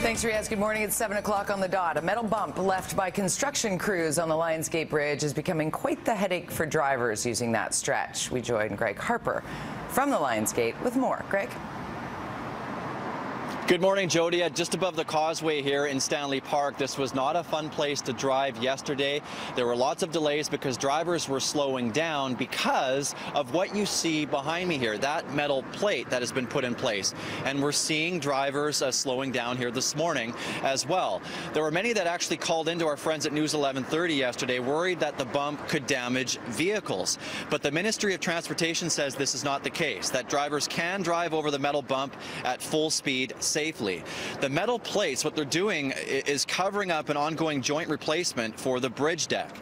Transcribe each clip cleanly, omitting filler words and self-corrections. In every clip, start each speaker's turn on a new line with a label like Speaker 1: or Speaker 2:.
Speaker 1: Thanks, Riaz. Good morning. It's 7 o'clock on the dot. A metal bump left by construction crews on the Lionsgate Bridge is becoming quite the headache for drivers using that stretch. We join Greg Harper from the Lionsgate with more. Greg?
Speaker 2: Good morning, Jody. Just above the causeway here in Stanley Park, this was not a fun place to drive yesterday. There were lots of delays because drivers were slowing down because of what you see behind me here, that metal plate that has been put in place. And we're seeing drivers slowing down here this morning as well. There were many that actually called into our friends at News 1130 yesterday, worried that the bump could damage vehicles. But the Ministry of Transportation says this is not the case, that drivers can drive over the metal bump at full speed safely. The metal plates, what they're doing is covering up an ongoing joint replacement for the bridge deck.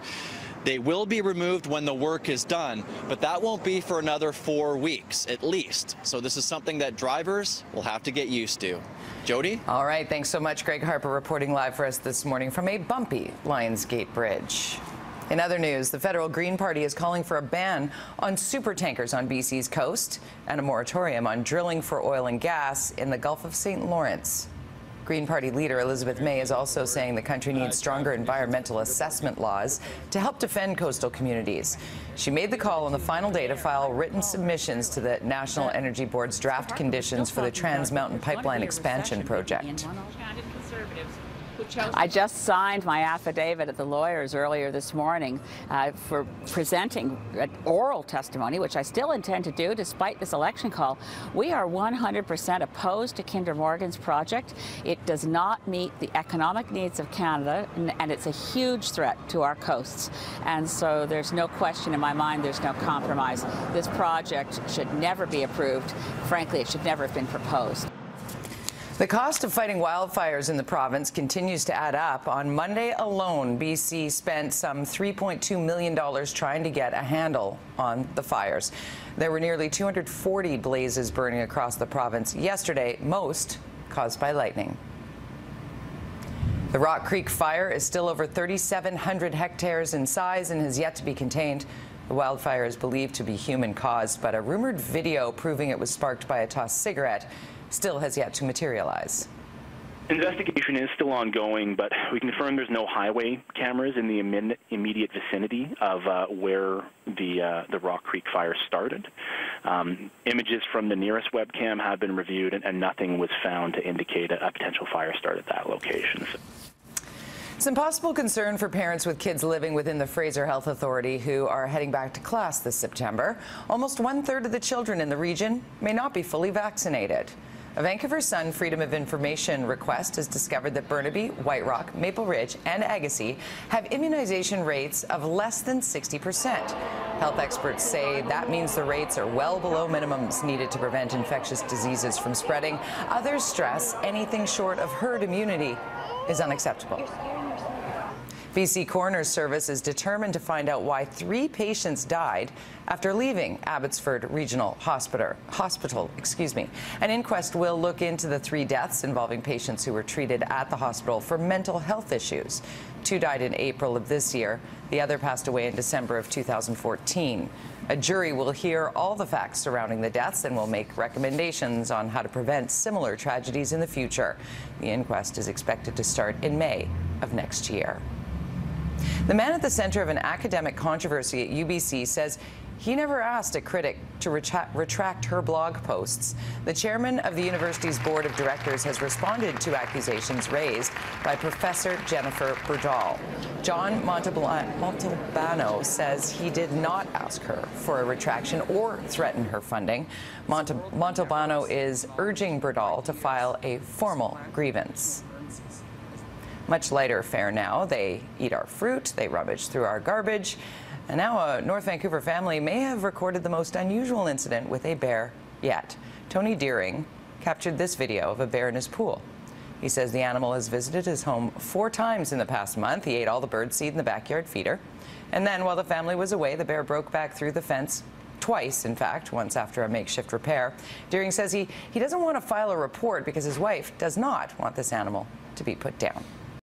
Speaker 2: They will be removed when the work is done, but that won't be for another 4 weeks at least. So this is something that drivers will have to get used to. Jody?
Speaker 1: All right. Thanks so much, Greg Harper, reporting live for us this morning from a bumpy Lionsgate Bridge. In other news, the federal Green Party is calling for a ban on supertankers on BC's coast and a moratorium on drilling for oil and gas in the Gulf of St. Lawrence. Green Party leader Elizabeth May is also saying the country needs stronger environmental assessment laws to help defend coastal communities. She made the call on the final day to file written submissions to the National Energy Board's draft conditions for the Trans Mountain Pipeline expansion project.
Speaker 3: I just signed my affidavit at the lawyers earlier this morning for presenting oral testimony, which I still intend to do despite this election call. We are 100% opposed to Kinder Morgan's project. It does not meet the economic needs of Canada, and it's a huge threat to our coasts. And so there's no question in my mind, there's no compromise. This project should never be approved. Frankly, it should never have been proposed.
Speaker 1: The cost of fighting wildfires in the province continues to add up. On Monday alone, BC spent some $3.2 million trying to get a handle on the fires. There were nearly 240 blazes burning across the province yesterday, most caused by lightning. The Rock Creek fire is still over 3,700 hectares in size and has yet to be contained. The wildfire is believed to be human-caused, but a rumored video proving it was sparked by a tossed cigarette still has yet to materialize.
Speaker 4: Investigation is still ongoing, but we confirm there's no highway cameras in the immediate vicinity of where the Rock Creek fire started. Images from the nearest webcam have been reviewed, and nothing was found to indicate a potential fire start at that location.
Speaker 1: Some possible concern for parents with kids living within the Fraser Health Authority who are heading back to class this September. Almost 1/3 of the children in the region may not be fully vaccinated. A Vancouver Sun Freedom of Information request has discovered that Burnaby, White Rock, Maple Ridge and Agassiz have immunization rates of less than 60%. Health experts say that means the rates are well below minimums needed to prevent infectious diseases from spreading. Others stress anything short of herd immunity is unacceptable. BC Coroner's Service is determined to find out why 3 patients died after leaving Abbotsford Regional Hospital. An inquest will look into the 3 deaths involving patients who were treated at the hospital for mental health issues. 2 died in April of this year. The other passed away in December of 2014. A jury will hear all the facts surrounding the deaths and will make recommendations on how to prevent similar tragedies in the future. The inquest is expected to start in May of next year. The man at the center of an academic controversy at UBC says he never asked a critic to retract her blog posts. The chairman of the university's board of directors has responded to accusations raised by Professor Jennifer Berdahl. John Montalbano says he did not ask her for a retraction or threaten her funding. Montalbano is urging Berdahl to file a formal grievance. Much lighter fare now. They eat our fruit, they rummage through our garbage, and now a North Vancouver family may have recorded the most unusual incident with a bear yet. Tony Deering captured this video of a bear in his pool. He says the animal has visited his home 4 times in the past month. He ate all the birdseed in the backyard feeder. And then while the family was away, the bear broke back through the fence. Twice, in fact, once after a makeshift repair. Deering says he doesn't want to file a report because his wife does not want this animal to be put down.